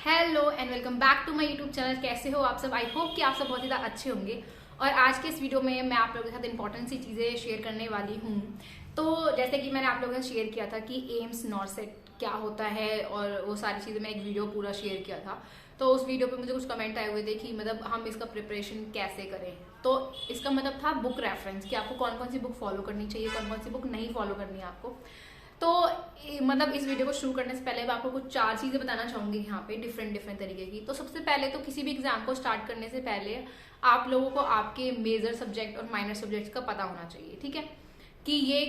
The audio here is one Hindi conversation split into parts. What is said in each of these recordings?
Hello and welcome back to my YouTube channel. कैसे हो आप सब? आई होप कि आप सब बहुत ज़्यादा अच्छे होंगे। और आज के इस वीडियो में मैं आप लोगों के साथ इंपॉर्टेंट सी चीज़ें शेयर करने वाली हूँ। तो जैसे कि मैंने आप लोगों से शेयर किया था कि एम्स नॉरसेट क्या होता है और वो सारी चीज़ें, मैं एक वीडियो पूरा शेयर किया था। तो उस वीडियो पे मुझे कुछ कमेंट आए हुए थे कि मतलब हम इसका प्रिपरेशन कैसे करें। तो इसका मतलब था बुक रेफरेंस, कि आपको कौन कौन सी बुक फॉलो करनी चाहिए, कौन कौन सी बुक नहीं फॉलो करनी है आपको। तो मतलब इस वीडियो को शुरू करने से पहले मैं आपको कुछ 4 चीज़ें बताना चाहूंगी यहाँ पे, डिफरेंट तरीके की। तो सबसे पहले तो किसी भी एग्जाम को स्टार्ट करने से पहले आप लोगों को आपके मेजर सब्जेक्ट और माइनर सब्जेक्ट्स का पता होना चाहिए, ठीक है, कि ये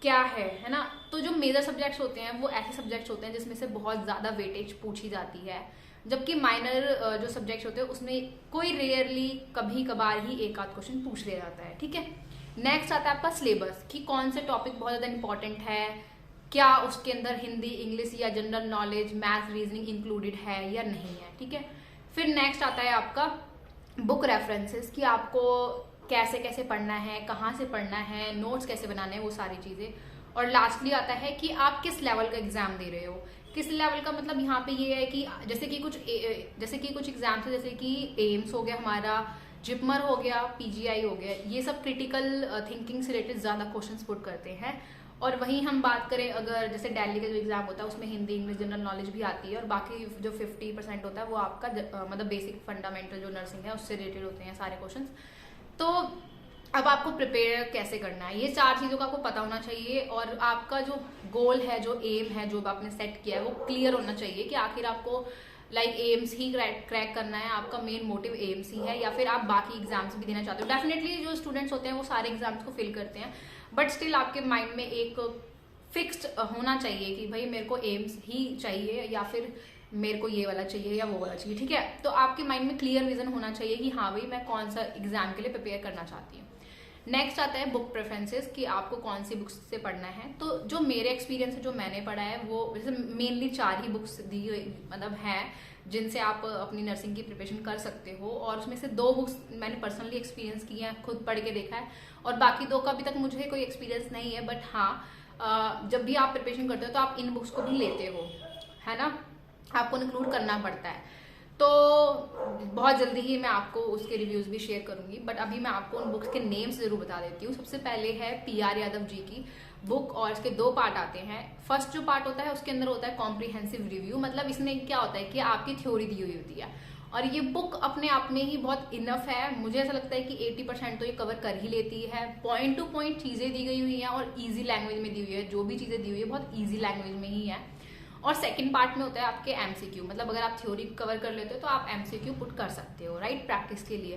क्या है ना। तो जो मेजर सब्जेक्ट्स होते हैं वो ऐसे सब्जेक्ट्स होते हैं जिसमें से बहुत ज़्यादा वेटेज पूछी जाती है, जबकि माइनर जो सब्जेक्ट्स होते हैं उसमें कोई रेयरली कभी कभार ही एक आध क्वेश्चन पूछ लिया जाता है, ठीक है। नेक्स्ट आता है आपका सिलेबस, कि कौन से टॉपिक बहुत ज़्यादा इंपॉर्टेंट है, क्या उसके अंदर हिंदी, इंग्लिश या general knowledge, math, reasoning included है या नहीं है, ठीक है। फिर नेक्स्ट आता है आपका बुक रेफरेंसेस, कि आपको कैसे कैसे पढ़ना है, कहाँ से पढ़ना है, नोट्स कैसे बनाने हैं, वो सारी चीज़ें। और लास्टली आता है कि आप किस लेवल का एग्जाम दे रहे हो। किस लेवल का मतलब यहाँ पे ये है कि जैसे कि कुछ एग्जाम्स है, जैसे कि एम्स हो गया हमारा, जिपमर हो गया, पीजीआई हो गया, ये सब क्रिटिकल थिंकिंग से रिलेटेड ज़्यादा क्वेश्चंस पुट करते हैं। और वहीं हम बात करें अगर जैसे दिल्ली का जो एग्जाम होता है उसमें हिंदी, इंग्लिश, जनरल नॉलेज भी आती है, और बाकी जो 50% होता है वो आपका मतलब बेसिक फंडामेंटल जो नर्सिंग है उससे रिलेटेड होते हैं सारे क्वेश्चंस। तो अब आपको प्रिपेयर कैसे करना है, ये 4 चीज़ों का आपको पता होना चाहिए। और आपका जो गोल है, जो एम है, जो आपने सेट किया है वो क्लियर होना चाहिए कि आखिर आपको एम्स ही क्रैक करना है, आपका मेन मोटिव एम्स ही है, या फिर आप बाकी एग्जाम्स भी देना चाहते हो। डेफिनेटली जो स्टूडेंट्स होते हैं वो सारे एग्जाम्स को फिल करते हैं, बट स्टिल आपके माइंड में एक फिक्स्ड होना चाहिए कि भाई मेरे को एम्स ही चाहिए, या फिर मेरे को ये वाला चाहिए या वो वाला चाहिए, ठीक है। तो आपके माइंड में क्लियर विजन होना चाहिए कि हाँ भाई मैं कौन सा एग्जाम के लिए प्रिपेयर करना चाहती हूँ। नेक्स्ट आता है बुक प्रेफरेंसेस, कि आपको कौन सी बुक्स से पढ़ना है। तो जो मेरे एक्सपीरियंस है, जो मैंने पढ़ा है, वो जैसे मेनली 4 ही बुक्स दी मतलब हैं जिनसे आप अपनी नर्सिंग की प्रिपरेशन कर सकते हो। और उसमें से 2 बुक्स मैंने पर्सनली एक्सपीरियंस की हैं, खुद पढ़ के देखा है, और बाकी 2 का अभी तक मुझे कोई एक्सपीरियंस नहीं है। बट हाँ, जब भी आप प्रिपरेशन करते हो तो आप इन बुक्स को भी लेते हो, है ना, आपको इंक्लूड करना पड़ता है। तो बहुत जल्दी ही मैं आपको उसके रिव्यूज भी शेयर करूंगी, बट अभी मैं आपको उन बुक्स के नेम्स जरूर बता देती हूँ। सबसे पहले है PR यादव जी की बुक, और इसके 2 पार्ट आते हैं। फर्स्ट जो पार्ट होता है उसके अंदर होता है कॉम्प्रिहेंसिव रिव्यू, मतलब इसमें क्या होता है कि आपकी थ्योरी दी हुई होती है, और ये बुक अपने आप में ही बहुत इनफ है। मुझे ऐसा लगता है कि 80% तो ये कवर कर ही लेती है। पॉइंट टू पॉइंट चीजें दी गई हुई हैं और ईजी लैंग्वेज में दी हुई है, जो भी चीजें दी हुई है बहुत ईजी लैंग्वेज में ही है। और सेकंड पार्ट में होता है आपके MCQ, मतलब अगर आप थ्योरी कवर कर लेते हो तो आप MCQ पुट कर सकते हो, राइट, प्रैक्टिस के लिए।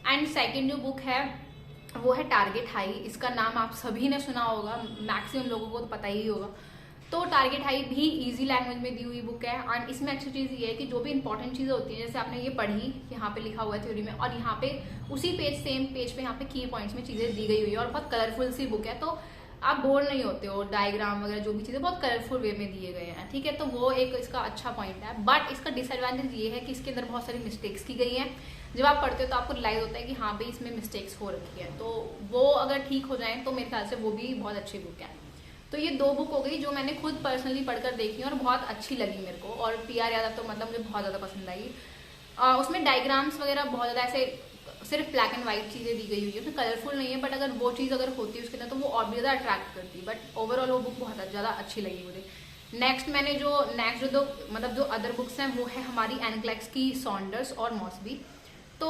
एंड सेकंड जो बुक है वो है टारगेट हाई। इसका नाम आप सभी ने सुना होगा, मैक्सिमम लोगों को तो पता ही होगा। तो टारगेट हाई भी इजी लैंग्वेज में दी हुई बुक है। एंड इसमें अच्छी चीज़ ये है कि जो भी इंपॉर्टेंट चीज़ें होती हैं, जैसे आपने ये पढ़ी, यहाँ पे लिखा हुआ है थ्योरी में, और यहाँ पे उसी पेज, सेम पेज पे यहाँ पे की पॉइंट्स में चीज़ें दी गई हुई है, और बहुत कलरफुल सी बुक है, तो आप बोर नहीं होते हो। डायग्राम वगैरह जो भी चीज़ें बहुत कलरफुल वे में दिए गए हैं, ठीक है। तो वो एक इसका अच्छा पॉइंट है। बट इसका डिसएडवांटेज ये है कि इसके अंदर बहुत सारी मिस्टेक्स की गई हैं। जब आप पढ़ते हो तो आपको रियलाइज होता है कि हाँ भाई इसमें मिस्टेक्स हो रखी है, तो वो अगर ठीक हो जाए तो मेरे ख्याल से वो भी बहुत अच्छी बुक है। तो ये 2 बुक हो गई जो मैंने खुद पर्सनली पढ़कर देखी और बहुत अच्छी लगी मेरे को। और PR यादव तो मतलब मुझे बहुत ज़्यादा पसंद आई। उसमें डायग्राम्स वगैरह बहुत ज़्यादा ऐसे सिर्फ ब्लैक एंड व्हाइट चीज़ें दी गई हुई है, उसमें कलरफुल नहीं है, बट अगर वो चीज़ अगर होती है उसके अंदर तो वो और भी ज़्यादा अट्रैक्ट करती है। बट ओवरऑल वो बुक बहुत ज़्यादा अच्छी लगी मुझे। नेक्स्ट जो 2 मतलब जो अदर बुक्स हैं वो है हमारी एनक्लेक्स की सॉन्डर्स और मॉसबी। तो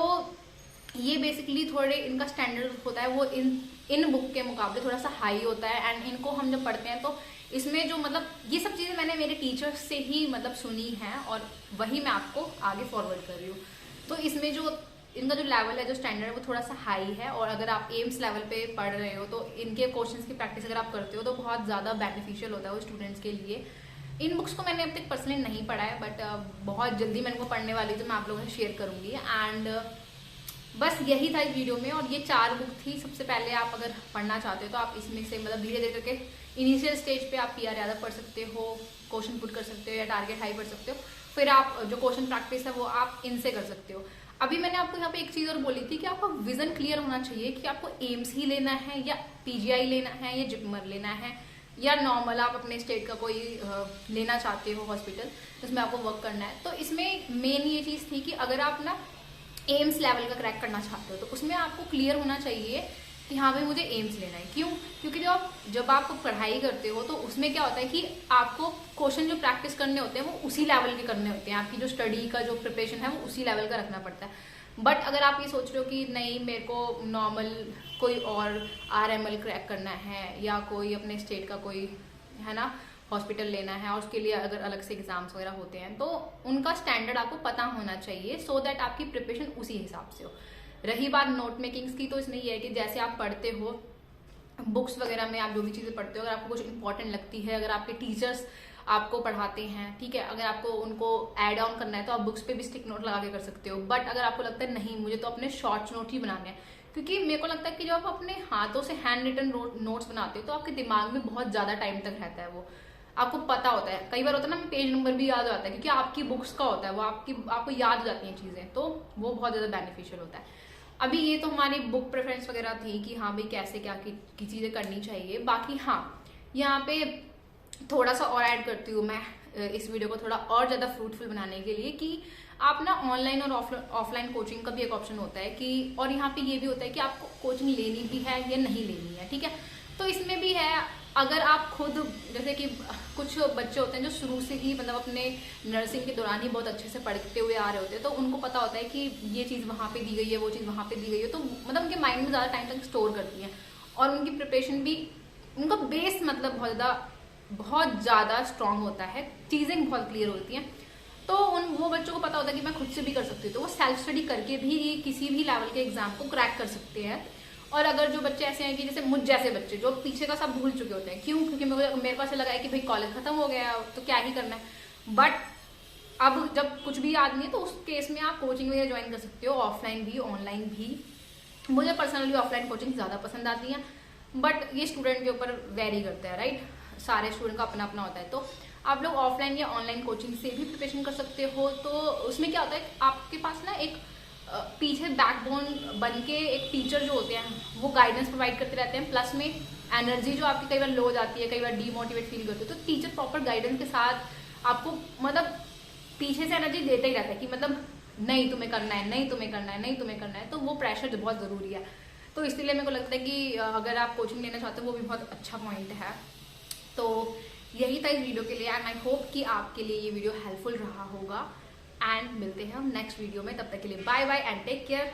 ये बेसिकली थोड़े इनका स्टैंडर्ड होता है वो इन बुक के मुकाबले थोड़ा सा हाई होता है। एंड इनको हम जब पढ़ते हैं तो इसमें जो मतलब ये सब चीज़ें मैंने मेरे टीचर्स से ही मतलब सुनी है, और वही मैं आपको आगे फॉरवर्ड कर रही हूँ। तो इसमें जो इनका जो लेवल है, जो स्टैंडर्ड है, वो थोड़ा सा हाई है। और अगर आप एम्स लेवल पे पढ़ रहे हो तो इनके क्वेश्चंस की प्रैक्टिस अगर आप करते हो तो बहुत ज़्यादा बेनिफिशियल होता है वो स्टूडेंट्स के लिए। इन बुक्स को मैंने अब तक पर्सनली नहीं पढ़ा है, बट बहुत जल्दी मैं इनको पढ़ने वाली तो मैं आप लोगों से शेयर करूँगी। एंड बस यही था इस वीडियो में, और ये 4 बुक थी। सबसे पहले आप अगर पढ़ना चाहते हो तो आप इसमें से मतलब धीरे धीरे करके इनिशियल स्टेज पे आप PR यादव पढ़ सकते हो, क्वेश्चन पुट कर सकते हो, या टारगेट हाई पढ़ सकते हो। फिर आप जो क्वेश्चन प्रैक्टिस है वो आप इनसे कर सकते हो। अभी मैंने आपको यहाँ पे एक चीज़ और बोली थी कि आपका विजन क्लियर होना चाहिए कि आपको एम्स ही लेना है, या PGI लेना है, या जिपमर लेना है, या नॉर्मल आप अपने स्टेट का कोई लेना चाहते हो हॉस्पिटल जिसमें आपको वर्क करना है, तो इसमें मेन ये चीज़ थी कि अगर आप ना एम्स लेवल का क्रैक करना चाहते हो तो उसमें आपको क्लियर होना चाहिए कि हाँ भाई मुझे एम्स लेना है। क्यों? क्योंकि जब आप पढ़ाई करते हो तो उसमें क्या होता है कि आपको क्वेश्चन जो प्रैक्टिस करने होते हैं वो उसी लेवल के करने होते हैं, आपकी जो स्टडी का जो प्रिपरेशन है वो उसी लेवल का रखना पड़ता है। बट अगर आप ये सोच रहे हो कि नहीं मेरे को नॉर्मल कोई और RML क्रैक करना है या कोई अपने स्टेट का कोई है ना हॉस्पिटल लेना है और उसके लिए अगर अलग से एग्जाम्स वगैरह होते हैं तो उनका स्टैंडर्ड आपको पता होना चाहिए, सो दैट आपकी प्रिपरेशन उसी हिसाब से हो। रही बात नोट मेकिंग्स की, तो इसमें ये है कि जैसे आप पढ़ते हो बुक्स वगैरह में, आप जो भी चीज़ें पढ़ते हो, अगर आपको कुछ इंपॉर्टेंट लगती है, अगर आपके टीचर्स आपको पढ़ाते हैं, ठीक है, अगर आपको उनको ऐड ऑन करना है तो आप बुक्स पे भी स्टिक नोट लगा के कर सकते हो। बट अगर आपको लगता है नहीं मुझे तो अपने शॉर्ट नोट ही बनाने हैं, क्योंकि मेरे को लगता है कि जब आप अपने हाथों से हैंड रिटन नोट्स बनाते हो तो आपके दिमाग में बहुत ज़्यादा टाइम तक रहता है, वो आपको पता होता है। कई बार होता है ना पेज नंबर भी याद आता है क्योंकि आपकी बुक्स का होता है, वो आपको याद हो जाती हैं चीज़ें, तो वो बहुत ज़्यादा बेनिफिशियल होता है। अभी ये तो हमारी बुक प्रेफरेंस वगैरह थी कि हाँ भाई कैसे क्या की चीज़ें करनी चाहिए। बाकी हाँ यहाँ पे थोड़ा सा और ऐड करती हूँ मैं इस वीडियो को थोड़ा और ज़्यादा फ्रूटफुल बनाने के लिए कि आप ना ऑनलाइन और ऑफलाइन कोचिंग का भी एक ऑप्शन होता है कि, और यहाँ पे ये भी होता है कि आपको कोचिंग लेनी भी है या नहीं लेनी है, ठीक है। तो इसमें भी है, अगर आप खुद जैसे कि कुछ बच्चे होते हैं जो शुरू से ही मतलब अपने नर्सिंग के दौरान ही बहुत अच्छे से पढ़ते हुए आ रहे होते हैं, तो उनको पता होता है कि ये चीज़ वहाँ पे दी गई है, वो चीज़ वहाँ पे दी गई है, तो मतलब उनके माइंड में ज़्यादा टाइम तक स्टोर करती हैं और उनकी प्रिपरेशन भी, उनका बेस मतलब बहुत ज़्यादा स्ट्रांग होता है, चीज़ें बहुत क्लियर होती हैं। तो वो बच्चों को पता होता है कि मैं खुद से भी कर सकती हूँ, तो वो सेल्फ स्टडी करके भी किसी भी लेवल के एग्जाम को क्रैक कर सकते हैं। और अगर जो बच्चे ऐसे हैं कि जैसे मुझ जैसे बच्चे जो पीछे का सब भूल चुके होते हैं, क्यों? क्योंकि मेरे पास लगा है कि भाई कॉलेज खत्म हो गया तो क्या ही करना है, बट अब जब कुछ भी याद नहीं है तो उस केस में आप कोचिंग वगैरह ज्वाइन कर सकते हो, ऑफलाइन भी ऑनलाइन भी। मुझे पर्सनली ऑफलाइन कोचिंग ज़्यादा पसंद आती है, बट ये स्टूडेंट के ऊपर वेरी करता है, राइट, सारे स्टूडेंट का अपना अपना होता है। तो आप लोग ऑफलाइन या ऑनलाइन कोचिंग से भी प्रिपरेशन कर सकते हो। तो उसमें क्या होता है आपके पास ना एक पीछे बैकबोन बन के एक टीचर जो होते हैं वो गाइडेंस प्रोवाइड करते रहते हैं, प्लस में एनर्जी जो आपकी कई बार लो हो जाती है, कई बार डीमोटिवेट फील करते हो, तो टीचर प्रॉपर गाइडेंस के साथ आपको मतलब पीछे से एनर्जी देता ही रहता है कि मतलब नहीं तुम्हें करना है, नहीं तुम्हें करना है, नहीं तुम्हें करना है। तो वो प्रेशर बहुत ज़रूरी है। तो इसलिए मेरे को लगता है कि अगर आप कोचिंग लेना चाहते हो वो भी बहुत अच्छा पॉइंट है। तो यही था इस वीडियो के लिए, एंड आई होप कि आपके लिए ये वीडियो हेल्पफुल रहा होगा। एंड मिलते हैं हम नेक्स्ट वीडियो में, तब तक के लिए bye bye and take care.